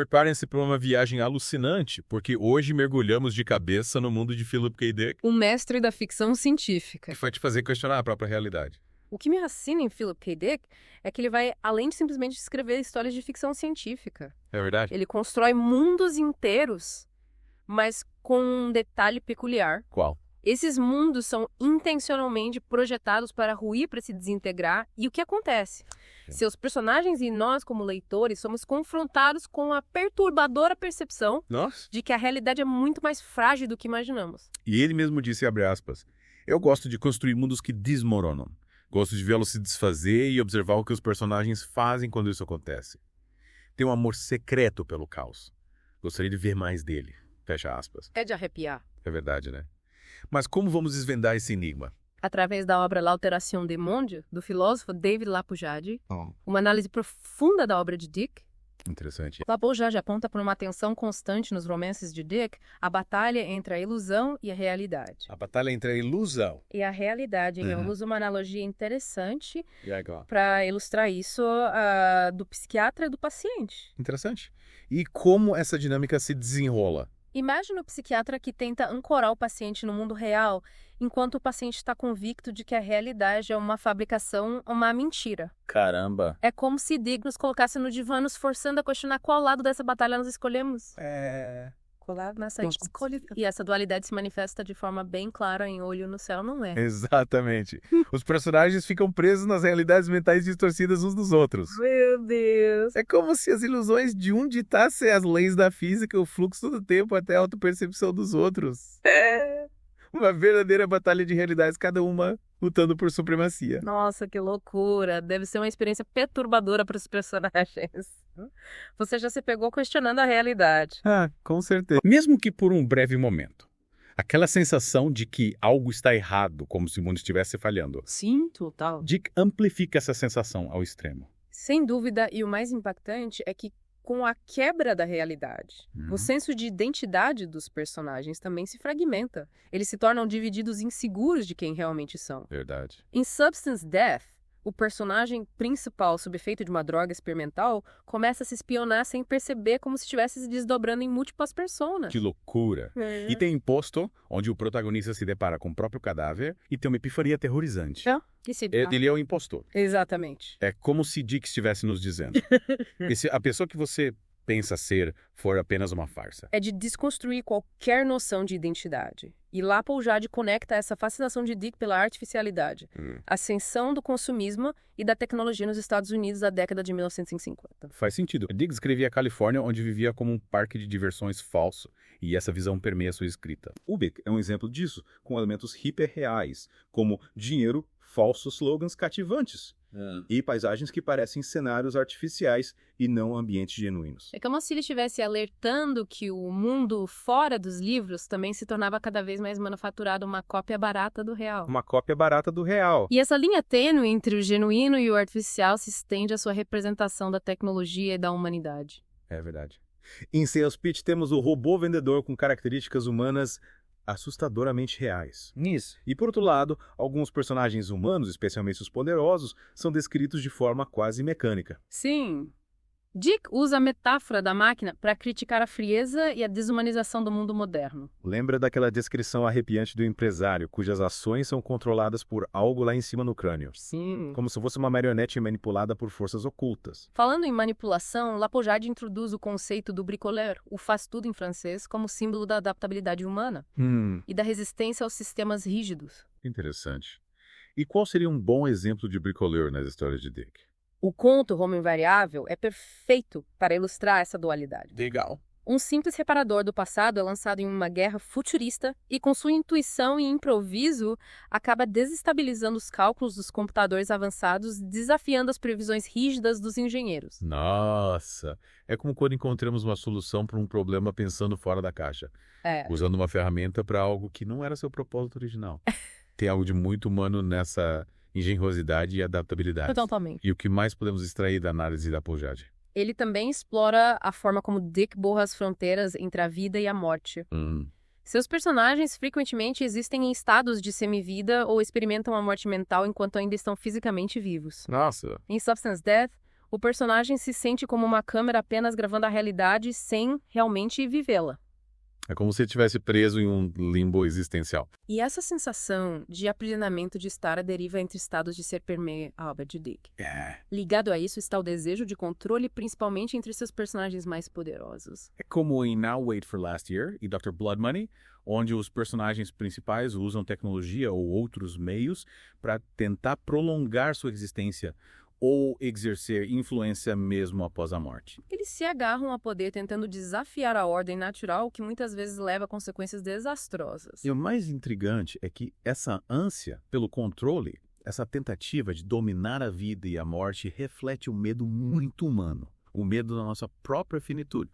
Preparem-se para uma viagem alucinante, porque hoje mergulhamos de cabeça no mundo de Philip K. Dick, O mestre da ficção científica. que vai te fazer questionar a própria realidade. O que me fascina em Philip K. Dick é que ele vai além de simplesmente escrever histórias de ficção científica. É verdade? Ele constrói mundos inteiros, mas com um detalhe peculiar. Qual? Esses mundos são intencionalmente projetados para ruir, para se desintegrar. E o que acontece? Seus personagens e nós, como leitores, somos confrontados com a perturbadora percepção Nossa. de que a realidade é muito mais frágil do que imaginamos. E ele mesmo disse, abre aspas, eu gosto de construir mundos que desmoronam. Gosto de vê-los se desfazer e observar o que os personagens fazem quando isso acontece. Tem um amor secreto pelo caos. Gostaria de ver mais dele. Fecha aspas. É de arrepiar. É verdade, né? Mas como vamos desvendar esse enigma? Através da obra L'Alteration des Mondes, do filósofo David Lapoujade, uma análise profunda da obra de Dick. Interessante. Lapoujade aponta para uma tensão constante nos romances de Dick, a batalha entre a ilusão e a realidade. A batalha entre a ilusão. E a realidade, eu uso uma analogia interessante E agora? para ilustrar isso do psiquiatra e do paciente. Interessante. E como essa dinâmica se desenrola? Imagina o psiquiatra que tenta ancorar o paciente no mundo real, enquanto o paciente está convicto de que a realidade é uma fabricação, uma mentira. Caramba. É como se Dick nos colocasse no divã, nos forçando a questionar qual lado dessa batalha nós escolhemos. Colar nessa escolha. E essa dualidade se manifesta de forma bem clara em Olho no Céu, não é? Exatamente. Os personagens ficam presos nas realidades mentais distorcidas uns dos outros. Meu Deus! É como se as ilusões de um ditassem as leis da física, o fluxo do tempo até a autopercepção dos outros. Uma verdadeira batalha de realidades, cada uma lutando por supremacia. Nossa, que loucura! Deve ser uma experiência perturbadora para os personagens. Você já se pegou questionando a realidade. Ah, com certeza. Mesmo que por um breve momento. Aquela sensação de que algo está errado, como se o mundo estivesse falhando. Sim, total. Dick amplifica essa sensação ao extremo. Sem dúvida, e o mais impactante é que com a quebra da realidade, o senso de identidade dos personagens também se fragmenta. Eles se tornam divididos inseguros de quem realmente são. Verdade. Em Substance Death, o personagem principal, sob efeito de uma droga experimental, começa a se espionar sem perceber, como se estivesse se desdobrando em múltiplas personas. Que loucura. E tem Imposto, onde o protagonista se depara com o próprio cadáver e tem uma epifania aterrorizante. Ele é o impostor. Exatamente. É como se Dick estivesse nos dizendo. E se a pessoa que você pensa ser for apenas uma farsa. É de desconstruir qualquer noção de identidade. E Lapoujade conecta essa fascinação de Dick pela artificialidade, ascensão do consumismo e da tecnologia nos Estados Unidos da década de 1950. Faz sentido. Dick escrevia a Califórnia, onde vivia como um parque de diversões falso, e essa visão permeia sua escrita. Ubik é um exemplo disso, com elementos hiperreais, como dinheiro, falsos slogans cativantes. E paisagens que parecem cenários artificiais e não ambientes genuínos. É como se ele estivesse alertando que o mundo fora dos livros também se tornava cada vez mais manufaturado, uma cópia barata do real. Uma cópia barata do real. E essa linha tênue entre o genuíno e o artificial se estende à sua representação da tecnologia e da humanidade. É verdade. Em Sales Pitch temos o robô vendedor com características humanas assustadoramente reais. Isso. E por outro lado, alguns personagens humanos, especialmente os poderosos, são descritos de forma quase mecânica. Sim. Dick usa a metáfora da máquina para criticar a frieza e a desumanização do mundo moderno. Lembra daquela descrição arrepiante do empresário, cujas ações são controladas por algo lá em cima no crânio? Sim. Como se fosse uma marionete manipulada por forças ocultas. Falando em manipulação, Lapoujade introduz o conceito do bricoleur, o faz-tudo em francês, como símbolo da adaptabilidade humana e da resistência aos sistemas rígidos. Interessante. E qual seria um bom exemplo de bricoleur nas histórias de Dick? O conto Roma Invariável é perfeito para ilustrar essa dualidade. Legal. Um simples reparador do passado é lançado em uma guerra futurista e, com sua intuição e improviso, acaba desestabilizando os cálculos dos computadores avançados, desafiando as previsões rígidas dos engenheiros. Nossa! É como quando encontramos uma solução para um problema pensando fora da caixa, usando uma ferramenta para algo que não era seu propósito original. Tem algo de muito humano nessa engenhosidade e adaptabilidade. Totalmente. E o que mais podemos extrair da análise da Lapoujade? Ele também explora a forma como Dick borra as fronteiras entre a vida e a morte. Seus personagens frequentemente existem em estados de semivida ou experimentam a morte mental enquanto ainda estão fisicamente vivos. Nossa! Em Substance Death, O personagem se sente como uma câmera apenas gravando a realidade sem realmente vivê-la. É como se ele estivesse preso em um limbo existencial. E essa sensação de aprisionamento de estar à deriva entre estados de ser permeia a obra de Dick. Ligado a isso está o desejo de controle, principalmente entre seus personagens mais poderosos. É como em Now Wait for Last Year e Dr. Blood Money, onde os personagens principais usam tecnologia ou outros meios para tentar prolongar sua existência ou exercer influência mesmo após a morte. Eles se agarram ao poder tentando desafiar a ordem natural, que muitas vezes leva a consequências desastrosas. E o mais intrigante é que essa ânsia pelo controle, essa tentativa de dominar a vida e a morte, reflete um medo muito humano. O medo da nossa própria finitude.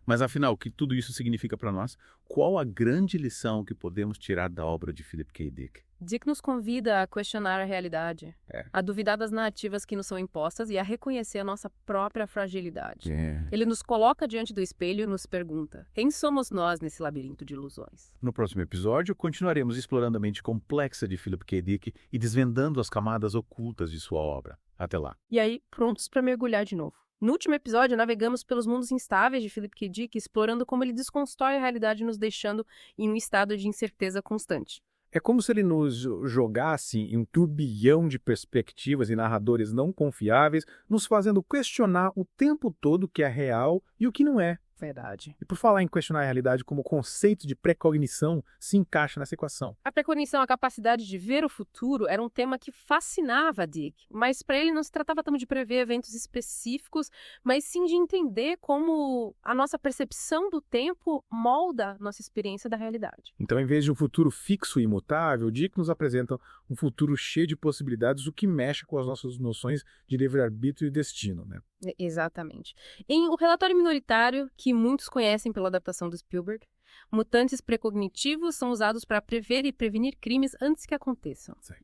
Mas afinal, o que tudo isso significa para nós? Qual a grande lição que podemos tirar da obra de Philip K. Dick? Dick nos convida a questionar a realidade, a duvidar das narrativas que nos são impostas e a reconhecer a nossa própria fragilidade. Ele nos coloca diante do espelho e nos pergunta: quem somos nós nesse labirinto de ilusões? No próximo episódio, continuaremos explorando a mente complexa de Philip K. Dick e desvendando as camadas ocultas de sua obra. Até lá. E aí, prontos para mergulhar de novo. No último episódio, navegamos pelos mundos instáveis de Philip K. Dick, explorando como ele desconstrói a realidade, nos deixando em um estado de incerteza constante. É como se ele nos jogasse em um turbilhão de perspectivas e narradores não confiáveis, nos fazendo questionar o tempo todo o que é real e o que não é. Verdade. E por falar em questionar a realidade, como o conceito de precognição se encaixa nessa equação. A precognição, a capacidade de ver o futuro, era um tema que fascinava Dick, mas para ele não se tratava tanto de prever eventos específicos, mas sim de entender como a nossa percepção do tempo molda nossa experiência da realidade. Então, em vez de um futuro fixo e imutável, Dick nos apresenta um futuro cheio de possibilidades, o que mexe com as nossas noções de livre-arbítrio e destino, né? Exatamente. Em O Relatório Minoritário, que muitos conhecem pela adaptação do Spielberg, mutantes precognitivos são usados para prever e prevenir crimes antes que aconteçam. Sim.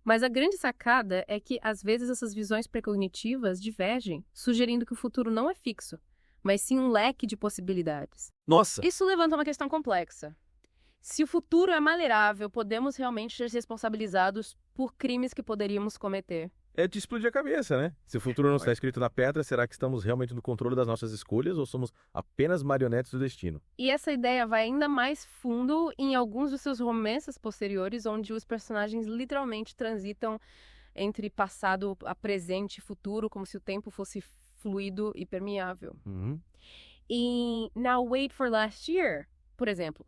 Mas a grande sacada é que, às vezes, essas visões precognitivas divergem, sugerindo que o futuro não é fixo, mas sim um leque de possibilidades. Nossa! Isso levanta uma questão complexa. Se o futuro é maleável, podemos realmente ser responsabilizados por crimes que poderíamos cometer? É de explodir a cabeça, né? Se o futuro não está escrito na pedra, será que estamos realmente no controle das nossas escolhas ou somos apenas marionetes do destino? E essa ideia vai ainda mais fundo em alguns dos seus romances posteriores, onde os personagens literalmente transitam entre passado, a presente e futuro, como se o tempo fosse fluido e permeável. Em Now Wait for Last Year, por exemplo,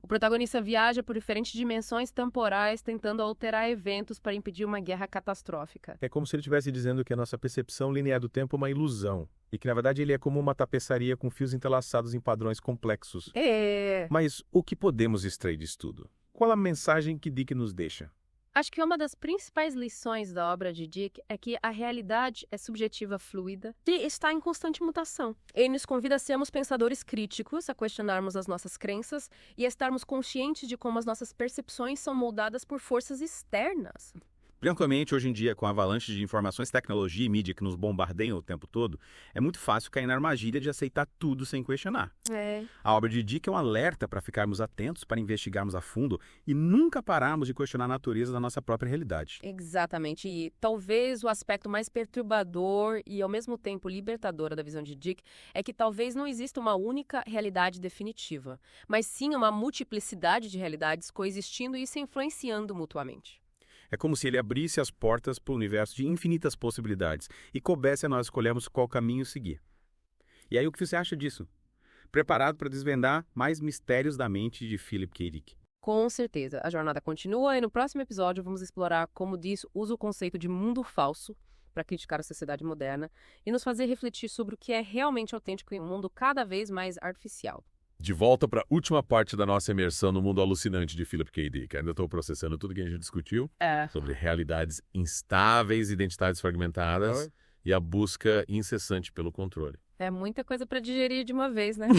o protagonista viaja por diferentes dimensões temporais, tentando alterar eventos para impedir uma guerra catastrófica. É como se ele estivesse dizendo que a nossa percepção linear do tempo é uma ilusão. E que, na verdade, ele é como uma tapeçaria com fios entrelaçados em padrões complexos. Mas o que podemos extrair disso tudo? Qual a mensagem que Dick nos deixa? Acho que uma das principais lições da obra de Dick é que a realidade é subjetiva fluida e está em constante mutação. Ele nos convida a sermos pensadores críticos, a questionarmos as nossas crenças e a estarmos conscientes de como as nossas percepções são moldadas por forças externas. Principalmente hoje em dia, com a avalanche de informações, tecnologia e mídia que nos bombardeiam o tempo todo, é muito fácil cair na armadilha de aceitar tudo sem questionar. A obra de Dick é um alerta para ficarmos atentos, para investigarmos a fundo e nunca pararmos de questionar a natureza da nossa própria realidade. Exatamente. E talvez o aspecto mais perturbador e, ao mesmo tempo, libertador da visão de Dick é que talvez não exista uma única realidade definitiva, mas sim uma multiplicidade de realidades coexistindo e se influenciando mutuamente. É como se ele abrisse as portas para o universo de infinitas possibilidades e coubesse a nós escolhermos qual caminho seguir. E aí, o que você acha disso? Preparado para desvendar mais mistérios da mente de Philip K. Dick? Com certeza. A jornada continua e no próximo episódio vamos explorar como Dick usa o conceito de mundo falso para criticar a sociedade moderna e nos fazer refletir sobre o que é realmente autêntico em um mundo cada vez mais artificial. De volta para a última parte da nossa imersão no mundo alucinante de Philip K. Dick. Ainda estou processando tudo que a gente discutiu sobre realidades instáveis, identidades fragmentadas e a busca incessante pelo controle. É muita coisa para digerir de uma vez, né?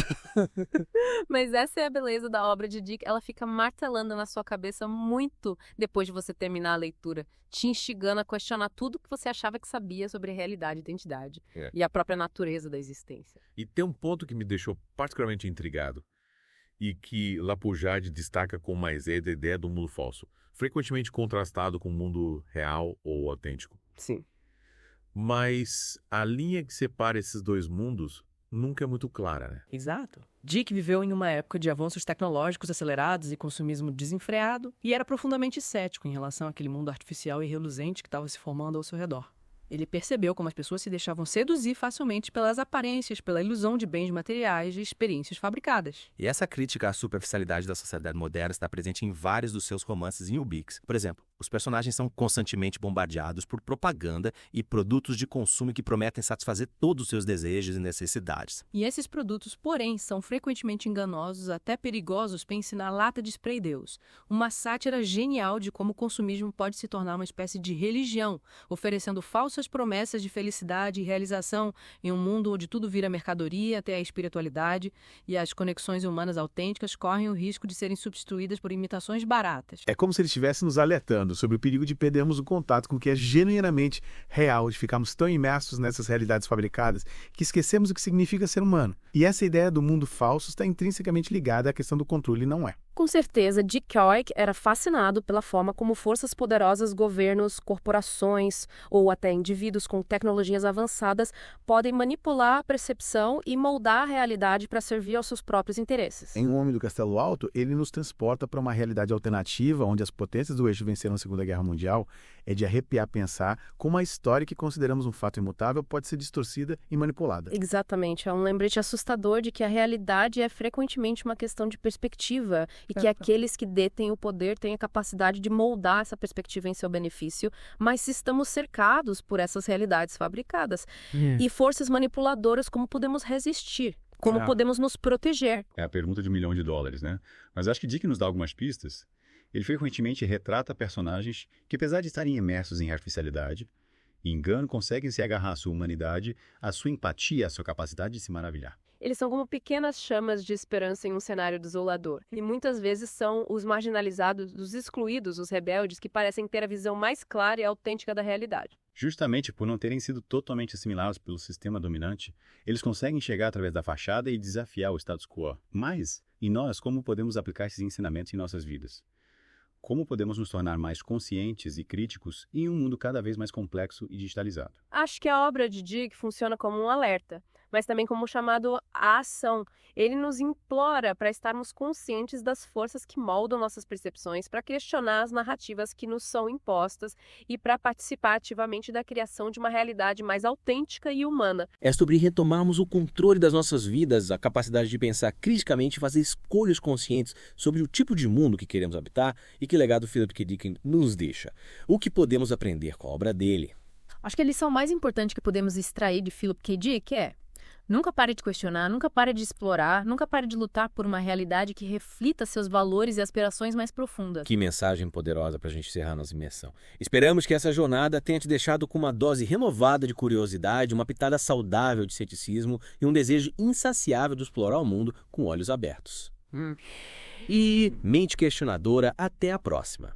Mas essa é a beleza da obra de Dick. Ela fica martelando na sua cabeça muito depois de você terminar a leitura, te instigando a questionar tudo que você achava que sabia sobre a realidade e identidade e a própria natureza da existência. E tem um ponto que me deixou particularmente intrigado e que Lapujade destaca com maestria, a ideia do mundo falso, frequentemente contrastado com o mundo real ou autêntico. Sim. Mas a linha que separa esses dois mundos nunca é muito clara, né? Exato. Dick viveu em uma época de avanços tecnológicos acelerados e consumismo desenfreado e era profundamente cético em relação àquele mundo artificial e reluzente que estava se formando ao seu redor. Ele percebeu como as pessoas se deixavam seduzir facilmente pelas aparências, pela ilusão de bens materiais e experiências fabricadas. E essa crítica à superficialidade da sociedade moderna está presente em vários dos seus romances em Ubix. Por exemplo, os personagens são constantemente bombardeados por propaganda e produtos de consumo que prometem satisfazer todos os seus desejos e necessidades. E esses produtos, porém, são frequentemente enganosos, até perigosos, pense na lata de spray Deus. Uma sátira genial de como o consumismo pode se tornar uma espécie de religião, oferecendo falsas promessas de felicidade e realização em um mundo onde tudo vira mercadoria até a espiritualidade e as conexões humanas autênticas correm o risco de serem substituídas por imitações baratas. É como se ele estivesse nos alertando sobre o perigo de perdermos o contato com o que é genuinamente real, de ficarmos tão imersos nessas realidades fabricadas que esquecemos o que significa ser humano. E essa ideia do mundo falso está intrinsecamente ligada à questão do controle, não é? Com certeza, Dick Kerouac era fascinado pela forma como forças poderosas, governos, corporações ou até indivíduos com tecnologias avançadas podem manipular a percepção e moldar a realidade para servir aos seus próprios interesses. Em O Homem do Castelo Alto, ele nos transporta para uma realidade alternativa onde as potências do eixo venceram a Segunda Guerra Mundial. É de arrepiar pensar como a história que consideramos um fato imutável pode ser distorcida e manipulada. Exatamente, é um lembrete assustador de que a realidade é frequentemente uma questão de perspectiva e que aqueles que detêm o poder têm a capacidade de moldar essa perspectiva em seu benefício, mas estamos cercados por essas realidades fabricadas e forças manipuladoras, como podemos resistir? Como podemos nos proteger? É a pergunta de $1 milhão, né? Mas acho que Dick nos dá algumas pistas. Ele frequentemente retrata personagens que, apesar de estarem imersos em artificialidade e engano, conseguem se agarrar à sua humanidade, à sua empatia, à sua capacidade de se maravilhar. Eles são como pequenas chamas de esperança em um cenário desolador. E muitas vezes são os marginalizados, os excluídos, os rebeldes, que parecem ter a visão mais clara e autêntica da realidade. Justamente por não terem sido totalmente assimilados pelo sistema dominante, eles conseguem chegar através da fachada e desafiar o status quo. Mas, e nós, como podemos aplicar esses ensinamentos em nossas vidas? Como podemos nos tornar mais conscientes e críticos em um mundo cada vez mais complexo e digitalizado? Acho que a obra de Dick funciona como um alerta, mas também como um chamado à ação. Ele nos implora para estarmos conscientes das forças que moldam nossas percepções, para questionar as narrativas que nos são impostas e para participar ativamente da criação de uma realidade mais autêntica e humana. É sobre retomarmos o controle das nossas vidas, a capacidade de pensar criticamente e fazer escolhas conscientes sobre o tipo de mundo que queremos habitar e que legado Philip K. Dick nos deixa. O que podemos aprender com a obra dele? Acho que a lição mais importante que podemos extrair de Philip K. Dick é: nunca pare de questionar, nunca pare de explorar, nunca pare de lutar por uma realidade que reflita seus valores e aspirações mais profundas. Que mensagem poderosa para a gente encerrar nossa imersão. Esperamos que essa jornada tenha te deixado com uma dose renovada de curiosidade, uma pitada saudável de ceticismo e um desejo insaciável de explorar o mundo com olhos abertos. E mente questionadora, até a próxima.